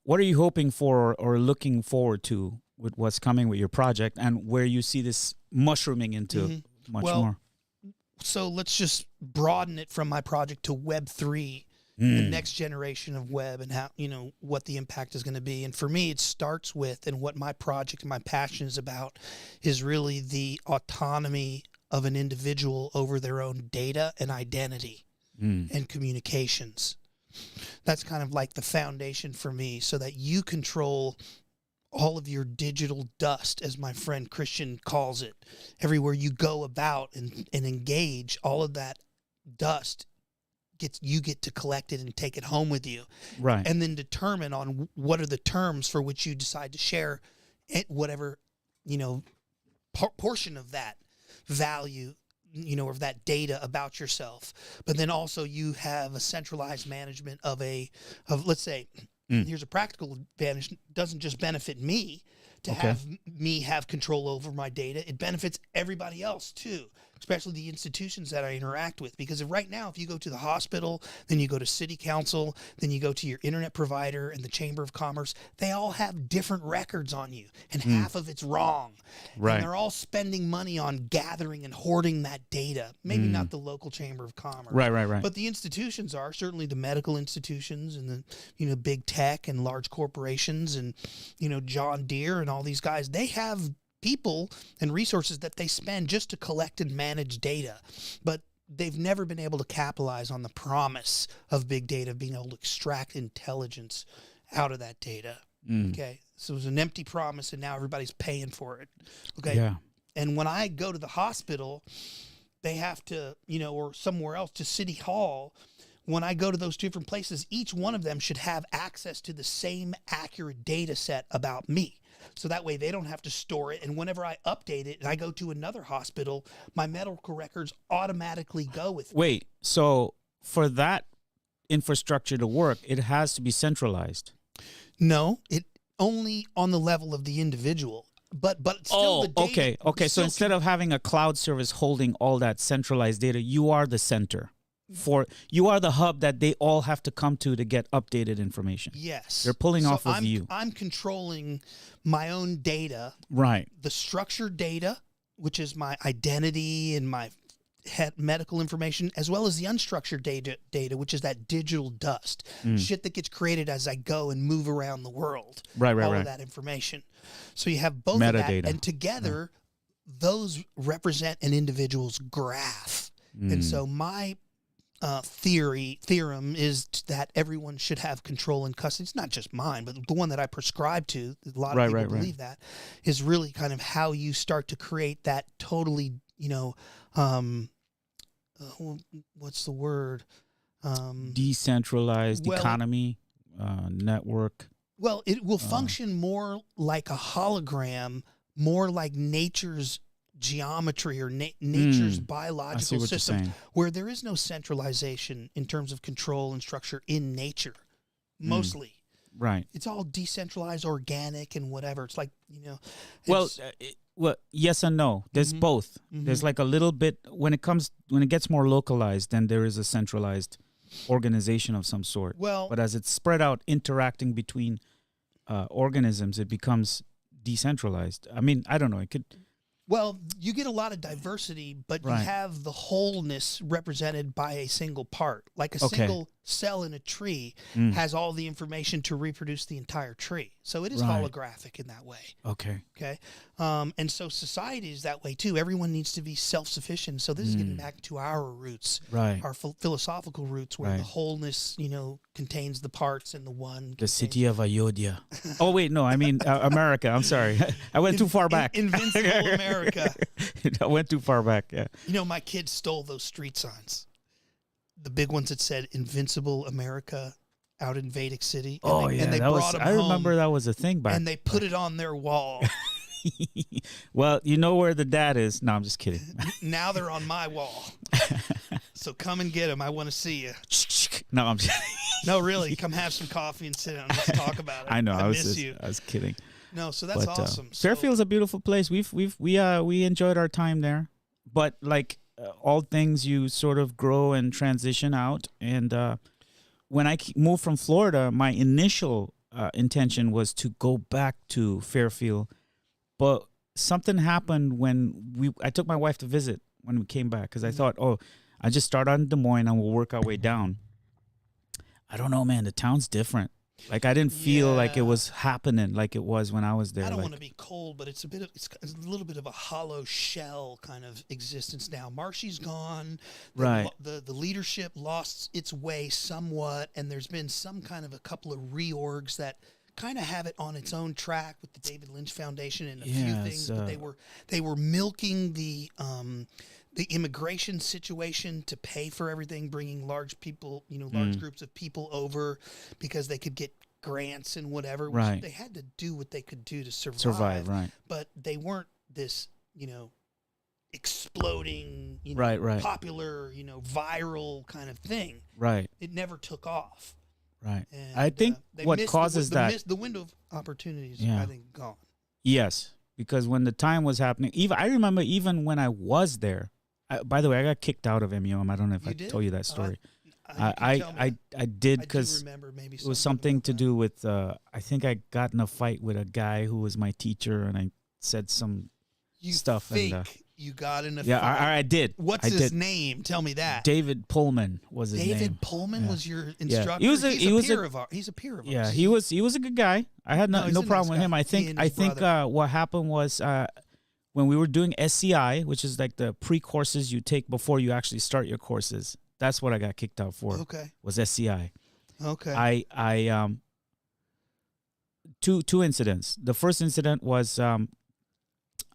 Speaker 1: What are you hoping for or looking forward to with what's coming with your project and where you see this mushrooming into much more?
Speaker 2: So let's just broaden it from my project to Web3, the next generation of web, and how, what the impact is going to be. And for me, it starts with, and what my project and my passion is about, is really the autonomy of an individual over their own data and identity and communications. That's kind of like the foundation for me, so that you control all of your digital dust, as my friend Christian calls it. Everywhere you go about and engage, all of that dust you get to collect it and take it home with you.
Speaker 1: Right.
Speaker 2: And then determine on what are the terms for which you decide to share it, whatever, portion of that value, or of that data about yourself. But then also you have a centralized management of let's say, here's a practical advantage. It doesn't just benefit me to have control over my data. It benefits everybody else too, especially the institutions that I interact with. Because right now, if you go to the hospital, then you go to city council, then you go to your internet provider and the Chamber of Commerce, they all have different records on you, and half of it's wrong.
Speaker 1: Right.
Speaker 2: And they're all spending money on gathering and hoarding that data. Maybe not the local Chamber of Commerce.
Speaker 1: Right.
Speaker 2: But the institutions are, certainly the medical institutions and the, big tech and large corporations and, John Deere and all these guys, they have people and resources that they spend just to collect and manage data. But they've never been able to capitalize on the promise of big data, being able to extract intelligence out of that data. Okay. So it was an empty promise, and now everybody's paying for it. Okay.
Speaker 1: Yeah.
Speaker 2: And when I go to the hospital, they have to, or somewhere else, to City Hall. When I go to those different places, each one of them should have access to the same accurate data set about me. So that way they don't have to store it. And whenever I update it and I go to another hospital, my medical records automatically go with me.
Speaker 1: Wait, so for that infrastructure to work, it has to be centralized?
Speaker 2: No, it only on the level of the individual. But still the data.
Speaker 1: Okay. So instead of having a cloud service holding all that centralized data, you are the center. You are the hub that they all have to come to get updated information.
Speaker 2: Yes.
Speaker 1: They're pulling off of you.
Speaker 2: I'm controlling my own data.
Speaker 1: Right.
Speaker 2: The structured data, which is my identity and my medical information, as well as the unstructured data, which is that digital dust, shit that gets created as I go and move around the world.
Speaker 1: Right.
Speaker 2: All of that information. So you have both of that, and together, those represent an individual's graph. And so my theorem is that everyone should have control and custody. It's not just mine, but the one that I prescribe to, a lot of people believe that, is really kind of how you start to create that totally, what's the word?
Speaker 1: Decentralized economy, network.
Speaker 2: Well, it will function more like a hologram, more like nature's geometry or nature's biological system, where there is no centralization in terms of control and structure in nature, mostly.
Speaker 1: Right.
Speaker 2: It's all decentralized, organic, and whatever. It's like,
Speaker 1: Well, yes and no. There's both. There's like a little bit when it gets more localized, then there is a centralized organization of some sort.
Speaker 2: Well,
Speaker 1: but as it's spread out, interacting between organisms, it becomes decentralized. I mean, I don't know. It could.
Speaker 2: Well, you get a lot of diversity, but you have the wholeness represented by a single part. Like a single cell in a tree has all the information to reproduce the entire tree. So it is holographic in that way.
Speaker 1: Okay.
Speaker 2: And so society is that way too. Everyone needs to be self-sufficient. So this is getting back to our roots, our philosophical roots, where the wholeness, contains the parts, and the one.
Speaker 1: The city of Ayodhya. Oh wait, no, I mean America. I'm sorry, I went too far back.
Speaker 2: Invincible America.
Speaker 1: I went too far back. Yeah.
Speaker 2: My kids stole those street signs, the big ones that said "Invincible America" out in Vedic City.
Speaker 1: And they brought them home. I remember that was a thing back.
Speaker 2: And they put it on their wall.
Speaker 1: Well, you know where the dad is. No, I'm just kidding.
Speaker 2: Now they're on my wall. So come and get them. I want to see you.
Speaker 1: No, I'm just
Speaker 2: No, really. Come have some coffee and sit down and let's talk about it.
Speaker 1: I know. I
Speaker 2: was
Speaker 1: kidding.
Speaker 2: No, so that's awesome.
Speaker 1: Fairfield's a beautiful place. We enjoyed our time there, but like all things, you sort of grow and transition out. And when I moved from Florida, my initial intention was to go back to Fairfield, but something happened when I took my wife to visit when we came back, because I thought, I just start on Des Moines and we'll work our way down. I don't know, man. The town's different. Like I didn't feel like it was happening like it was when I was there.
Speaker 2: I don't want to be cold, but it's a little bit of a hollow shell kind of existence now. Marshy's gone. The leadership lost its way somewhat, and there's been some kind of a couple of reorgs that kind of have it on its own track with the David Lynch Foundation and a few things. But they were milking the immigration situation to pay for everything, bringing large groups of people over because they could get grants and whatever.
Speaker 1: Right.
Speaker 2: They had to do what they could do to survive.
Speaker 1: Right.
Speaker 2: But they weren't this, exploding, popular, viral kind of thing.
Speaker 1: Right.
Speaker 2: It never took off.
Speaker 1: Right.
Speaker 2: And,
Speaker 1: I think what causes that
Speaker 2: the window of opportunities, I think, gone.
Speaker 1: Yes, because when the time was happening, I remember even when I was there, by the way, I got kicked out of MEOM. I don't know if
Speaker 2: You
Speaker 1: I
Speaker 2: did?
Speaker 1: told you that story.
Speaker 2: You can tell me.
Speaker 1: I did
Speaker 2: I do
Speaker 1: because
Speaker 2: remember maybe
Speaker 1: it was something to do with. I think I got in a fight with a guy who was my teacher, and I said some
Speaker 2: you
Speaker 1: stuff.
Speaker 2: Think
Speaker 1: And
Speaker 2: you got in a
Speaker 1: yeah,
Speaker 2: fight.
Speaker 1: I did.
Speaker 2: What's
Speaker 1: I
Speaker 2: his
Speaker 1: did.
Speaker 2: name? Tell me that.
Speaker 1: David Pullman was his name.
Speaker 2: David Pullman
Speaker 1: Yeah.
Speaker 2: was your instructor.
Speaker 1: He was a-
Speaker 2: he's
Speaker 1: he
Speaker 2: a
Speaker 1: was
Speaker 2: peer
Speaker 1: a-
Speaker 2: of ours. He's a peer of ours.
Speaker 1: Yeah, he was a good guy. I had
Speaker 2: No, he's
Speaker 1: no
Speaker 2: a
Speaker 1: problem
Speaker 2: nice
Speaker 1: with him.
Speaker 2: guy.
Speaker 1: I
Speaker 2: He
Speaker 1: think
Speaker 2: and his brother.
Speaker 1: what happened was when we were doing SCI, which is like the pre-courses you take before you actually start your courses. That's what I got kicked out for.
Speaker 2: Okay.
Speaker 1: Was SCI.
Speaker 2: Okay.
Speaker 1: I two incidents. The first incident was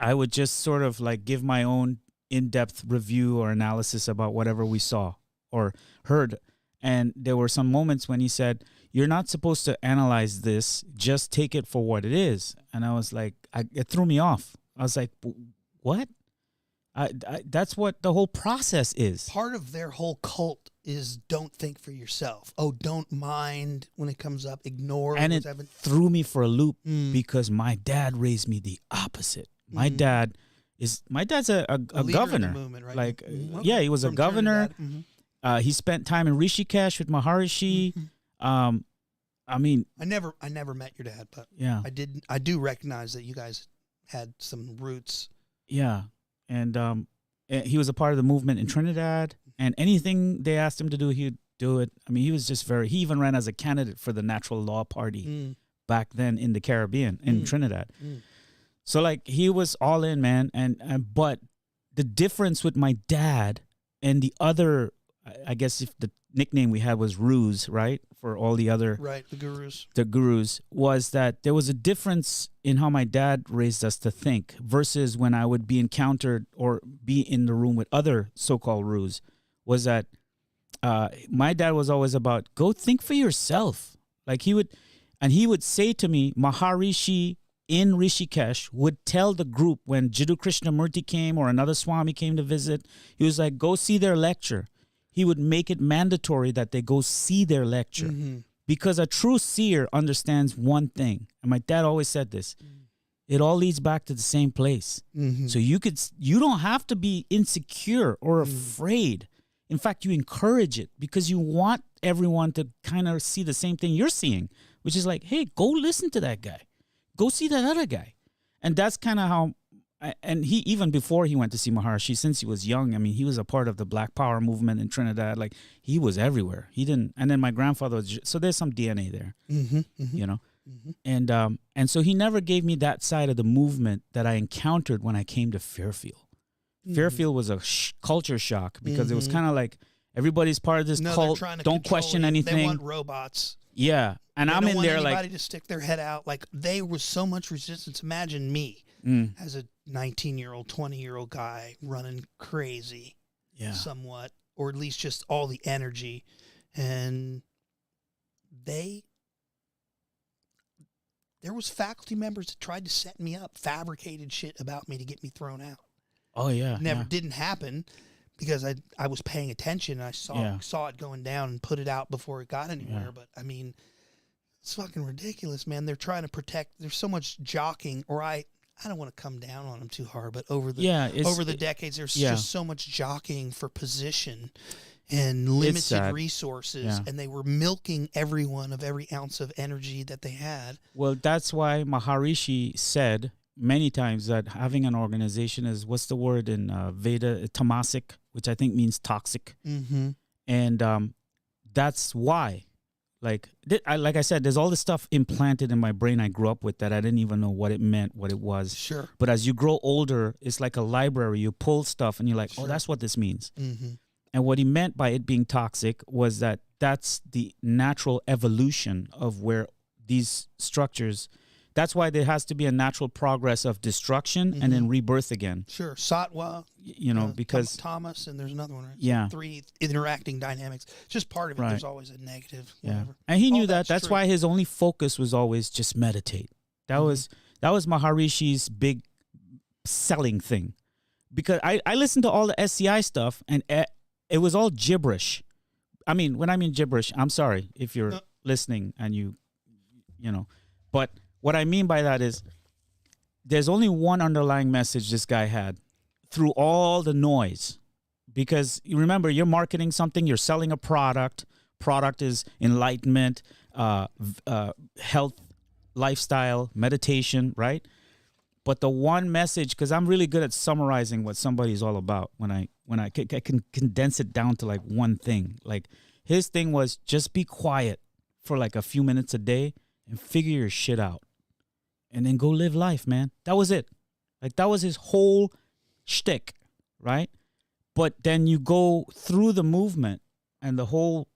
Speaker 1: I would just sort of like give my own in-depth review or analysis about whatever we saw or heard. And there were some moments when he said, "You're not supposed to analyze this. Just take it for what it is." And I was like, it threw me off. I was like, "What?" That's what the whole process is.
Speaker 2: Part of their whole cult is don't think for yourself. Oh, don't mind when it comes up. Ignore
Speaker 1: And
Speaker 2: what's
Speaker 1: it
Speaker 2: happening.
Speaker 1: threw me for a loop
Speaker 2: Mm.
Speaker 1: because my dad raised me the opposite. My dad's a
Speaker 2: A leader in the
Speaker 1: governor.
Speaker 2: movement, right?
Speaker 1: Like,
Speaker 2: Mhm.
Speaker 1: yeah, he was a
Speaker 2: From
Speaker 1: governor.
Speaker 2: Trinidad. Mhm.
Speaker 1: He spent time in Rishikesh with Maharishi.
Speaker 2: Mm-hmm.
Speaker 1: I mean,
Speaker 2: I never met your dad, but
Speaker 1: yeah,
Speaker 2: I do recognize that you guys had some roots.
Speaker 1: yeah, and he was a part of the movement in Trinidad. And anything they asked him to do, he'd do it. I mean, he was just he even ran as a candidate for the Natural Law Party
Speaker 2: Mm.
Speaker 1: back then in the Caribbean, in Trinidad.
Speaker 2: Mm.
Speaker 1: So like he was all in, man. And but the difference with my dad and the other, I guess if the nickname we had was Ruse, right? For all the other
Speaker 2: Right, the
Speaker 1: gurus, was that there was a difference in how my dad raised us to think versus when I would be encountered or be in the room with other so-called Ruse, was that my dad was always about, go think for yourself. Like he would say to me, Maharishi in Rishikesh would tell the group when Jiddu Krishnamurti came or another Swami came to visit, he was like, go see their lecture. He would make it mandatory that they go see their lecture because a true seer understands one thing. And my dad always said this. It all leads back to the same place. So you don't have to be insecure or afraid. In fact, you encourage it because you want everyone to kind of see the same thing you're seeing, which is like, hey, go listen to that guy. Go see that other guy. And that's kind of how, and he, even before he went to see Maharishi, since he was young, I mean, he was a part of the Black Power movement in Trinidad. Like, he was everywhere. He didn't, and then my grandfather was, so there's some DNA there, you know? And so he never gave me that side of the movement that I encountered when I came to Fairfield. Fairfield was a culture shock because it was kind of like everybody's part of this
Speaker 2: No, they're
Speaker 1: cult.
Speaker 2: trying to
Speaker 1: Don't
Speaker 2: control
Speaker 1: question
Speaker 2: you.
Speaker 1: anything.
Speaker 2: They want robots.
Speaker 1: Yeah, and
Speaker 2: They
Speaker 1: I'm
Speaker 2: don't
Speaker 1: in
Speaker 2: want
Speaker 1: there
Speaker 2: anybody
Speaker 1: like
Speaker 2: to stick their head out. Like there was so much resistance. Imagine me as a 19-year-old, 20-year-old guy running crazy, somewhat, or at least just all the energy, and there was faculty members that tried to set me up, fabricated shit about me to get me thrown out.
Speaker 1: Oh yeah,
Speaker 2: Didn't happen because I was paying attention and I saw it going down and put it out before it got anywhere. But I mean, it's fucking ridiculous, man. They're trying to protect. There's so much jockeying, or I don't want to come down on them too hard, but over the decades, there's just so much jockeying for position and limited resources, and they were milking everyone of every ounce of energy that they had.
Speaker 1: Well, that's why Maharishi said many times that having an organization is, what's the word in Veda, tamasic, which I think means toxic. And that's why, like I said, there's all this stuff implanted in my brain I grew up with that I didn't even know what it meant, what it was.
Speaker 2: Sure.
Speaker 1: But as you grow older, it's like a library. You pull stuff and you're like, oh, that's what this means. And what he meant by it being toxic was that that's the natural evolution of where these structures, that's why there has to be a natural progress of destruction and then rebirth again.
Speaker 2: Sure. Satwa,
Speaker 1: because
Speaker 2: Thomas, and there's another one, right?
Speaker 1: Yeah.
Speaker 2: 3 interacting dynamics. Just part of it. There's always a negative. Whatever.
Speaker 1: And he knew
Speaker 2: All
Speaker 1: that. That's
Speaker 2: true.
Speaker 1: why his only focus was always just meditate. That was Maharishi's big selling thing. Because I listened to all the SCI stuff and it was all gibberish. I mean, when I mean gibberish, I'm sorry if you're listening and you know, but what I mean by that is there's only one underlying message this guy had through all the noise. because you remember, you're marketing something, you're selling a product. Product is enlightenment, health, lifestyle, meditation, right? But the one message, because I'm really good at summarizing what somebody's all about when I can condense it down to like one thing. Like his thing was just be quiet for like a few minutes a day and figure your shit out. And then go live life, man. That was it. Like that was his whole shtick, right? But then you go through the movement and the whole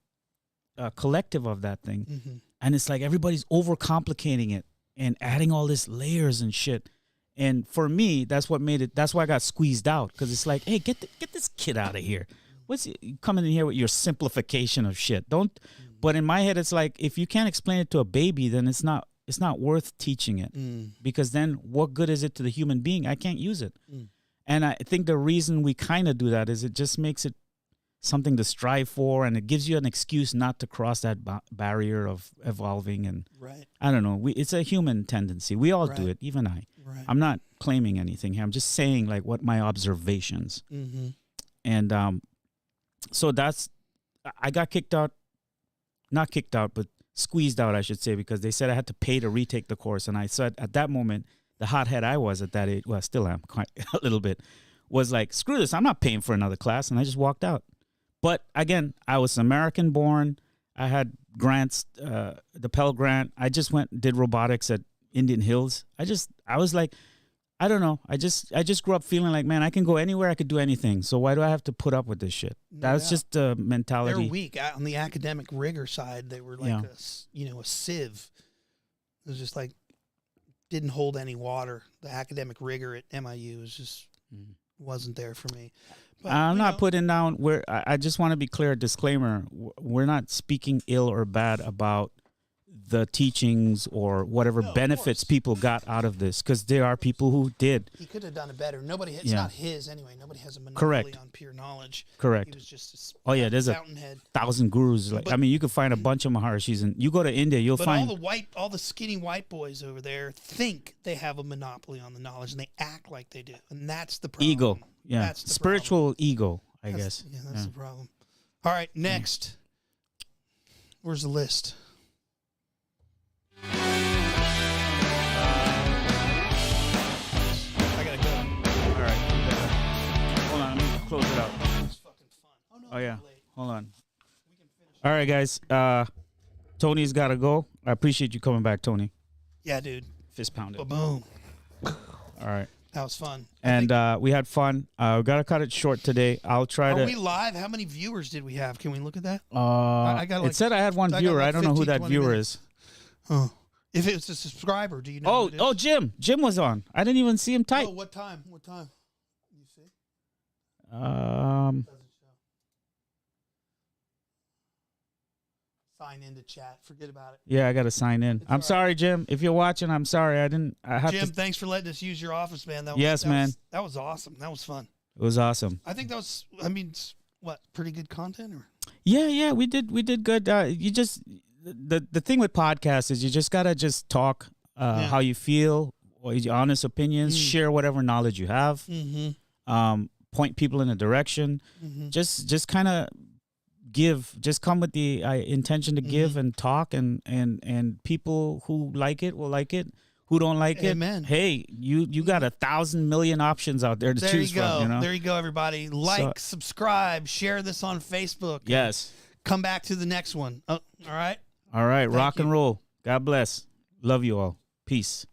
Speaker 1: collective of that thing, and it's like everybody's overcomplicating it and adding all this layers and shit. And for me, that's what made it. That's why I got squeezed out, because it's like, hey, get this kid out of here. What's coming in here with your simplification of shit? Don't. But in my head, it's like, if you can't explain it to a baby, then it's not worth teaching it, because then what good is it to the human being? I can't use it. And I think the reason we kind of do that is it just makes it something to strive for, and it gives you an excuse not to cross that barrier of evolving. And I don't know, it's a human tendency. We all do it, even I. I'm not claiming anything here. I'm just saying like what my observations. And so I got kicked out, not kicked out, but squeezed out, I should say, because they said I had to pay to retake the course. And I said at that moment, the hothead I was at that age, well, I still am quite a little bit, was like, screw this, I'm not paying for another class. And I just walked out. But again, I was American born. I had grants, the Pell Grant. I just did robotics at Indian Hills. I was like, I don't know. I just grew up feeling like, man, I can go anywhere. I could do anything. So why do I have to put up with this shit? That's just the mentality.
Speaker 2: They're weak on the academic rigor side. They were like a sieve. It was just like, didn't hold any water. The academic rigor at MIU was just wasn't there for me. But,
Speaker 1: I'm not putting down where I just want to be clear. Disclaimer: we're not speaking ill or bad about the teachings or whatever benefits people got out of this, because there are people who did.
Speaker 2: He could have done it better. Nobody, it's not his anyway. Nobody has a monopoly on pure knowledge.
Speaker 1: Correct.
Speaker 2: He was just
Speaker 1: there's
Speaker 2: fountainhead.
Speaker 1: 1,000 gurus. Like, I mean, you could find a bunch of Maharshis, and you go to India, you'll find
Speaker 2: all the skinny white boys over there think they have a monopoly on the knowledge, and they act like they do, and that's the problem.
Speaker 1: Ego,
Speaker 2: that's the
Speaker 1: spiritual ego, I guess.
Speaker 2: Yeah, that's the problem. All right, next. Where's the list? I gotta go.
Speaker 1: All right. Hold on, let me close it out.
Speaker 2: It's fucking fun.
Speaker 1: Oh yeah. Hold on. All right, guys. Tony's gotta go. I appreciate you coming back, Tony.
Speaker 2: Yeah, dude.
Speaker 1: Fist pounded.
Speaker 2: Boom.
Speaker 1: All right.
Speaker 2: That was fun.
Speaker 1: And we had fun. We gotta cut it short today. I'll try to.
Speaker 2: Are we live? How many viewers did we have? Can we look at that?
Speaker 1: I got. It said I had one viewer. I don't know who that viewer is.
Speaker 2: Oh, if it was a subscriber, do you know?
Speaker 1: Oh, Jim. Jim was on. I didn't even see him type.
Speaker 2: Oh, what time? What time? You see? Sign into chat. Forget about it.
Speaker 1: Yeah, I got to sign in. I'm sorry, Jim. If you're watching, I'm sorry.
Speaker 2: Jim, thanks for letting us use your office, man.
Speaker 1: Man.
Speaker 2: That was awesome. That was fun.
Speaker 1: It was awesome.
Speaker 2: I think that was, what, pretty good content? Or?
Speaker 1: Yeah, we did good. You just, the thing with podcasts is you just got to just talk how you feel, or your honest opinions, share whatever knowledge you have, point people in a direction, just kind of give, just come with the intention to give and talk, and people who like it will like it, who don't like it, hey, you got 1,000 million options out there to choose from. You know?
Speaker 2: There you go, everybody. Like, subscribe, share this on Facebook.
Speaker 1: Yes.
Speaker 2: Come back to the next one. Oh, all right.
Speaker 1: All right. Rock and roll. God bless. Love you all. Peace.